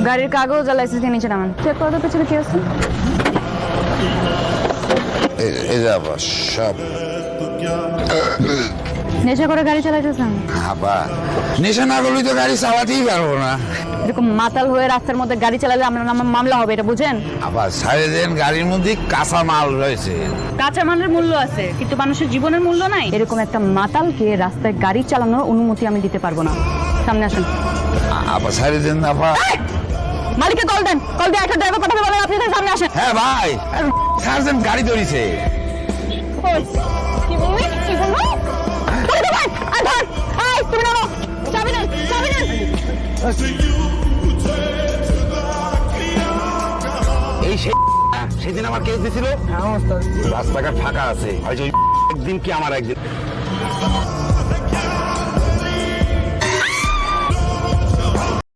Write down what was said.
গাড়ির কাগজ আর লাইসেন্স নিচে নামান। চেক করো তো পেছনে কি আছে। এই যে আবার সব নেশা করে গাড়ি চালাইতেছেন? আবার নেশা না করলে তো গাড়ি চালাতেই পারবো না। এরকম মাতাল হয়ে রাস্তার মধ্যে গাড়ি চালালে আমার মামলা হবে, এটা বুঝেন? আবার সাড়ে দিন গাড়ির মধ্যে কাঁচা মাল রয়েছে। কাঁচা মালের মূল্য আছে, কিন্তু মানুষের জীবনের মূল্য নাই। এরকম একটা মাতালকে রাস্তায় গাড়ি চালানোর অনুমতি আমি দিতে পারবো না। সামনে আসেন। আবার সাড়ে দিন না ভাই। মালিককে কল দেন, কল দিয়ে একটা ড্রাইভার পাঠাবে, বলেন আপনি সামনে আসেন। হ্যাঁ ভাই, সার্জেন্ট গাড়ি ধরেছে। কি বললি? কি বললি? তুমি নামো, চাবি নেন, চাবি নেন। এই সেদিন আমার কেস দিছিল, রাস্তাঘাট ফাঁকা আছে, হয়তো একদিন কি আমার একদিন।